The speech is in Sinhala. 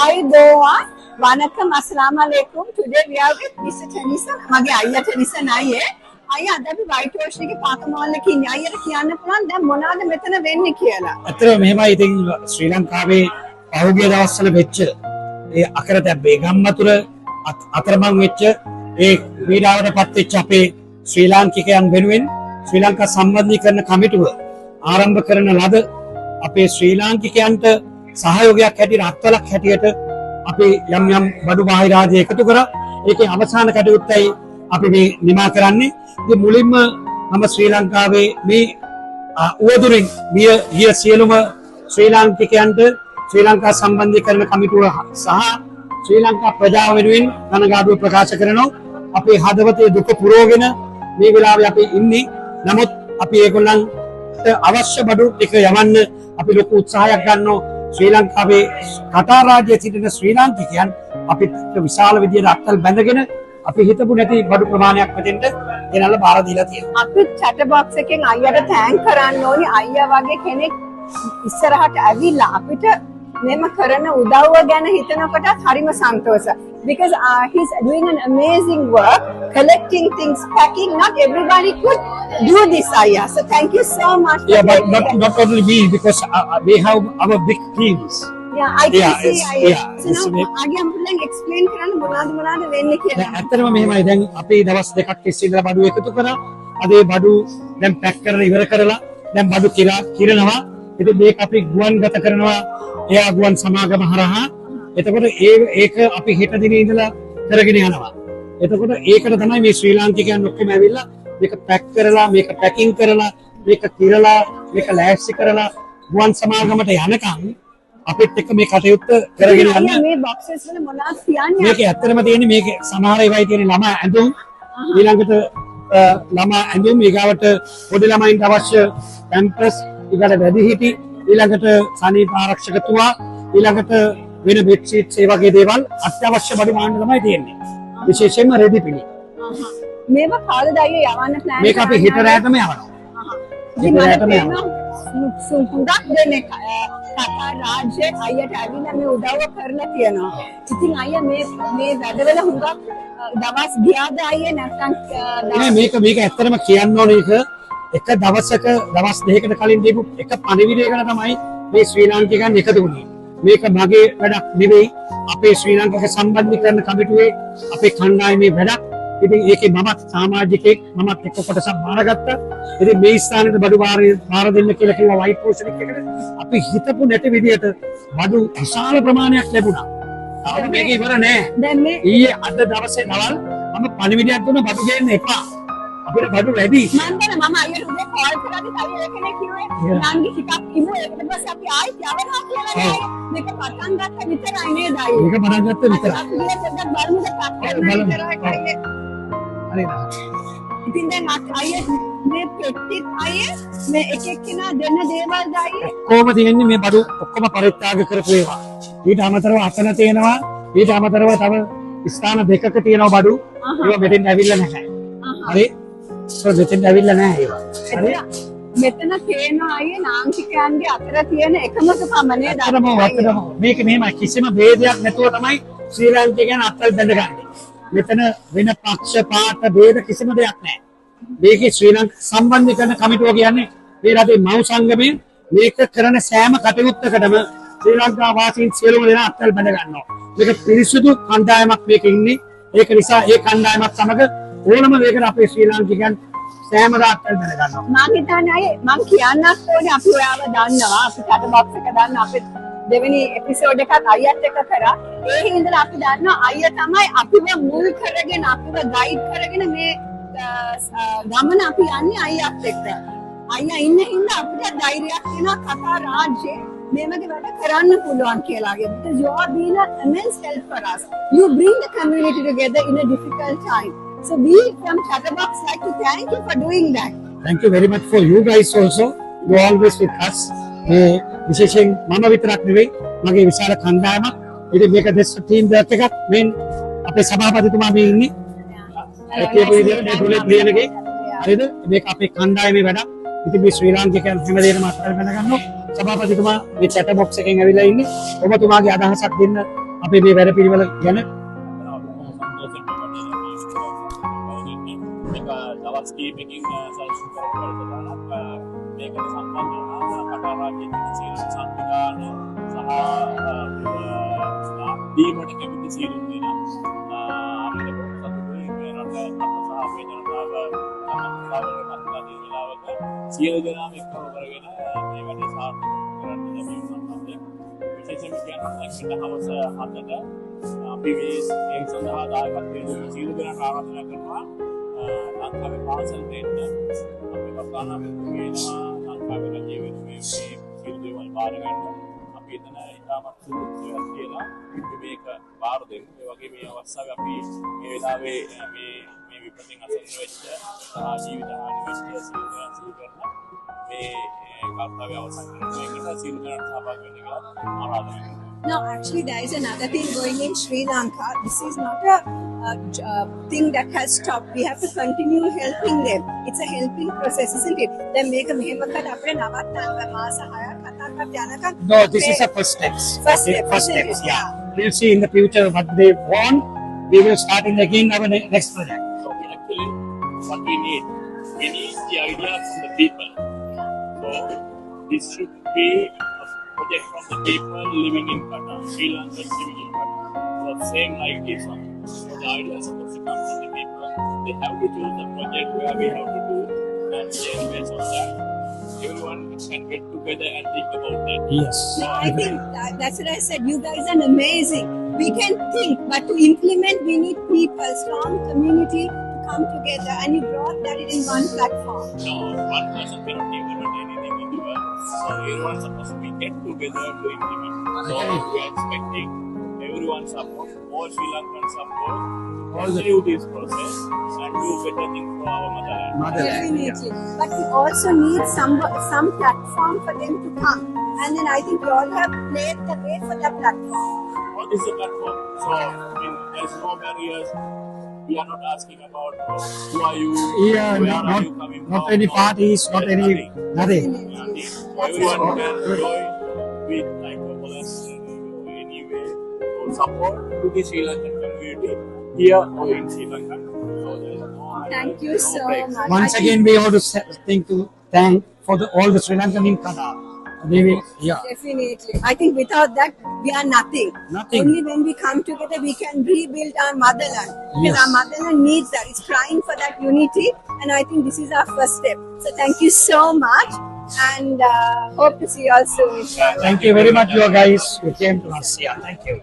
Hi Doa, Vanakkam, Assalamualaikum. Today we are with Mr. Tennyson. Mage ayya Tennyson aye. Ayya අද අපි white wash එකේ පාක මාල් එකේ ඉන්නේ. අයියට කියන්න පුළුවන් දැන් මොනවාද මෙතන වෙන්නේ කියලා. ඇත්තටම මෙහෙමයි ඉතින් ශ්‍රී ලංකාවේ පහුගිය දවස්වල වෙච්ච ඒ අකරතැබ්බේ ගම්මතුර අතරමං වෙච්ච ඒ පීඩාවටපත් වෙච්ච අපේ ශ්‍රී ලාංකිකයන් වෙනුවෙන් ශ්‍රී ලංකා සම්බන්ධීකරණ කමිටුව ආරම්භ කරන ලද අපේ ශ්‍රී ලාංකිකයන්ට සහයෝගයක් හැටියට අත්වලක් හැටියට අපි යම් යම් බඩු බාහිර ආදී එකතු කරා. ඒකේ අවසාන කටයුත්තයි අපි මේ නිමා කරන්නේ. ඉතින් මුලින්ම මම ශ්‍රී ලංකාවේ මේ උවදුරින් ගිය සියලුම ශ්‍රී ලාංකිකයන්ට ශ්‍රී ලංකා සම්බන්ධීකරණ කමිටුව සහ ශ්‍රී ලංකා ප්‍රජාව වෙනුවෙන් කනගාටුව ප්‍රකාශ කරනවා. අපේ හදවතේ දුක පුරවගෙන මේ වෙලාවේ අපි ඉන්නේ. නමුත් අපි ඒගොල්ලන්ට අවශ්‍ය බඩු ටික යවන්න අපි ලොකු උත්සාහයක් ගන්නවා. ශ්‍රී ලංකාවේ කටාර් රාජ්‍යයේ සිටින ශ්‍රී ලාංකිකයන් අපිට විශාල විදියට අත්වල බැඳගෙන අපි හිතපු නැති බඩු ප්‍රමාණයක් මෙතෙන්ට ගෙනල්ලා බාර දීලා තියෙනවා. අපි chat box එකෙන් අයියට thank කරන්න ඕනි. අයියා වගේ කෙනෙක් ඉස්සරහට ඇවිල්ලා අපිට මෙම කරන උදව්ව ගැන හිතනකොටත් හරිම සන්තෝෂයි. Because he's doing an amazing work, collecting things, packing. Not everybody could do this, Ayya. So thank you so much. Yeah, but not only me, because we have our big teams. Yeah, I can see. Yeah, so now, Agya මුලින් explain කරන්න මොනවද වෙන්නේ කියලා. ඇත්තටම මෙහෙමයි. දැන් අපි දවස් දෙකක් තිස්සේ ඉඳලා බඩු එකතු කරා. අද ඒ බඩු දැන් පැක් කරලා ඉවර කරලා දැන් බඩු කිරනවා. ඉතින් මේක අපි ගුවන්ගත කරනවා. එයා ගුවන් සමාගම හරහා. එතකොට ඒක අපි හෙට දිනේ ඉඳලා කරගෙන යනවා. එතකොට ඒකට තමයි මේ ශ්‍රී ලාංකිකයන් ඔක්කොම ඇවිල්ලා මේක පැක් කරලා මේක පැකින් කරලා මේක කිරලා මේක ලෑස්ති කරලා ගුවන් සමාගමට යනකම් අපිත් එක්ක මේ කටයුත්ත කරගෙන යන්න. මේ boxes වල මොනවද කියන්නේ? මේක ඇත්තටම තියෙන්නේ මේකේ සමහර ඒවායි තියෙන්නේ ළමා ඇඳුම් ඊළඟට ළමා ඇඳුම් ඊගාවට පොඩි ළමයින්ට අවශ්‍ය පැම්පර්ස් ඊගාට වැඩිහිටි ඊළඟට සනීප ආරක්ෂක තුවා ඊළඟට වෙන බෙඩ් ෂීට්ස් ඒ වගේ දේවල් අත්‍යවශ්‍ය බඩු මාන්න තමයි තියෙන්නේ. විශේෂයෙන්ම රෙදි පිළි. මේව කාලෙද අයියා යවන්න plan මේක අපි හිත රැටම යවනවා. හිත රැටම යවනවා. සුන්දරක් දෙන්නේ කතා රාජ්‍ය අයියට ඇවිල්ලා මේ උදව්ව කරලා තියෙනවා. ඉතින් අයියා මේ වැඩවල හුඟක් දවස් ගියාද අයියා නැත්නම් මේක ඇත්තටම කියන්න ඕනේ එක දවසක දවස් දෙකකට කලින් දීපු එක පණිවිඩයකට තමයි මේ ශ්‍රී ලාංකිකයන් එකතු වුණේ. මේක මගේ වැඩක් නෙවෙයි. අපේ ශ්‍රී ලංකාවේ සම්බන්ධීකරණ කමිටුවේ අපේ කණ්ඩායමේ වැඩක්. ඉතින් ඒකේ මමත් සමාජිකයෙක් මමත් එක්ක කොටසක් බාරගත්තා. ඉතින් මේ ස්ථානෙට බඩු බාර දෙන්න කියලා කිව්වා වයිට් පෝෂන් එකකට. අපි හිතපු නැති විදියට බඩු විශාල ප්‍රමාණයක් ලැබුණා. තාම මේක ඉවර නෑ. දැන් මේ ඊයේ අද දවසේ දවල් මම පණිවිඩයක් දුන්නා බඩු ගේන්න එපා. අපිට බඩු වැඩි. මම අයියට උදේ කෝල් කරද්දි අයියා කෙනෙක් කිව්වේ නංගි ටිකක් ඉමු ඒකට පස්සේ අපි ආයෙත් යවනවා කියලා නේද? මේක පටන් ගත්ත විතරයි නේද අයියා? මේක පටන් ගත්ත විතරයි. අපි පොඩ්ඩක් බලමුද පටන් විතරයි. හරිද? ඉතින් දැන් අයියා මේ පෙට්ටිත් අයියා මේ එක එක්කෙනා දෙන්න දේවල්ද අයියා? කොහොම තියෙන්නේ මේ බඩු ඔක්කොම පරිත්‍යාග කරපු ඒවා. ඊට අමතරව අතන තියෙනවා. ඊට අමතරව තව ස්ථාන දෙකක තියෙනවා බඩු. ඒවා මෙතෙන් ඇවිල්ලා නැහැ. හරි? මෙතෙන් ඇවිල්ලා නැහැ ඒවා. හරි? මෙතන තියෙනවා අයියා ලාංකිකයන්ගේ අතර තියෙන එකම කම නේද? අතරම මේක මෙහෙම කිසිම ભેදයක් නැතුව තමයි ශ්‍රී ලාංකිකයන් අත්වල බැඳගන්නේ. මෙතන වෙන පක්ෂ පාට ભેද කිසිම දෙයක් නැහැ. මේකේ ශ්‍රී ලංකා සම්බන්ධීකරණ කමිටුව කියන්නේ මේ රටේ මව් සංගමයේ මේක කරන සෑම කටයුත්තකටම ශ්‍රී ලංකා වාසීන් සියලුම දෙනා අත්වල බැඳ ගන්නවා. මේක පිරිසුදු කණ්ඩායමක් මේක ඉන්නේ. ඒක නිසා ඒ කණ්ඩායමත් සමග ඕනම දෙයකට අපේ ශ්‍රී ලාංකිකයන් සෑම රාත්‍රියක් බැඳ ගන්නවා. මම හිතන්නේ අය මම කියන්නත් ඕනේ අපි ඔයාව දන්නවා. අපි chat box එක දන්නවා. අපි දෙවෙනි එපිසෝඩ් එකත් අයියත් එක්ක කරා. ඒ හින්දා අපි දන්නවා අයියා තමයි අපිව මුල් කරගෙන අපිව ගයිඩ් කරගෙන මේ ගමන අපි යන්නේ අයියත් එක්ක. අයියා ඉන්න හින්දා අපිට ධෛර්යයක් වෙනවා කතා රාජ්‍යයේ මේ වගේ වැඩ කරන්න පුළුවන් කියලා. Because you are being an immense help for us. You bring the community together in a difficult time. So we from Chatterbox like to thank you for doing that. Thank you very much for you guys also. You always with us. විශේෂයෙන් මම විතරක් නෙවෙයි මගේ විශාල කණ්ඩායමක්. ඉතින් මේක දෙස් ටීම් දෙකක් එකක් මෙන් අපේ සභාපතිතුමා මේ ඉන්නේ. ඒකේ විදිහට ඩොලේ ප්‍රියනගේ හරිද? මේක අපේ කණ්ඩායමේ වැඩක්. ඉතින් මේ ශ්‍රී ලාංකිකයන් හැමදේම අත්හැර බැඳ ගන්නවා. සභාපතිතුමා මේ chat box එකෙන් ඇවිල්ලා ඉන්නේ. ඔබතුමාගේ අදහසක් දෙන්න අපේ මේ වැඩ පිළිවෙල ගැන දවස් කීපකින් සැලසුම් කරපු වැඩසටහනක් මේකට සම්බන්ධ වුණා. කටාර රාජ්‍යයේ සියලුම සංවිධාන සහ දීමට කැමති සියලුම දෙනා අපිට සතුටුයි මේ රට සහ අපේ ජනතාව සම්මානතාවලට පත්ලා දෙන වෙලාවක සියලු දෙනාම එක්ව කරගෙන මේ වැඩේ සාර්ථක කරන්න ලැබීම සම්බන්ධයෙන් විශේෂයෙන් කියනවා හවස 7ට අපි මේ සඳහා දායකත්වයෙන් සියලු දෙනාට ආරාධනා කරනවා. ලංකාවේ පාසල් දෙන්න අපි වර්තමානයේ වෙනවා ලංකාවේ රජයේ වෙනුවෙන් මේ සියලු දේවල් බාර ගන්න අපි එතන ඉතාමත් සුදුසුවක් කියලා මේක බාර දෙමු. ඒ වගේ මේ අවස්ථාවේ අපි මේ වෙලාවේ මේ විපතින් අසන්න වෙච්ච ජීවිත හානි වෙච්ච සියලු දෙනා සිදු කරන මේ කර්තව්‍ය අවසන් කරන එකට සියලු දෙනාට සහභාගී වෙන්න කියලා ආරාධනා කරනවා. No, actually, there is another thing going in Sri Lanka. This is not a thing that has stopped. We have to continue helping them. It's a helping process, isn't it? Then make a mehemakat apne nawattanga maasa 6ක් 7ක් යනකම්. No, this is a first steps. First step, First isn't steps, it? yeah. We'll see in the future what they want. We will start in again our next project. So actually, what we need the ideas from the people. So this should be a project from the people living in Qatar, Sri Lankans living in Qatar. So same like this one. So the idea is supposed to come from the people. They have to choose the project where we have to do, and then based on that, everyone can get together and think about that. Yes. No, I think that's what I said. You guys are amazing. We can think, but to implement, we need people, strong community to come together. And you brought that in one platform. No, one person cannot implement anything in the world. So everyone is supposed to be get together to implement. So we are expecting everyone's support, all Sri Lankan support, continue this process and do better things for our motherland. Definitely. But we also need some platform for them to come. And then I think we all have played the way for that platform. What is the platform? So there's no barriers. We are not asking about who are you, Yeah, where are not, you coming not from, any parties, not there's any, nothing. nothing. Everyone can join with like Opolas any way to support to the Sri Lankan community here or in Sri Lanka. So there is no Thank you so breaks. much. Once I again, we want to thank for all the Sri Lankan in Qatar. They will, yeah. Definitely. I think without that, we are nothing. Nothing. Only when we come together, we can rebuild our motherland. Because Yes. our motherland needs that. It's crying for that unity. And I think this is our first step. So thank you so much. And hope to see you all soon. Thank you very much, you guys. You came to us. Yeah, thank you.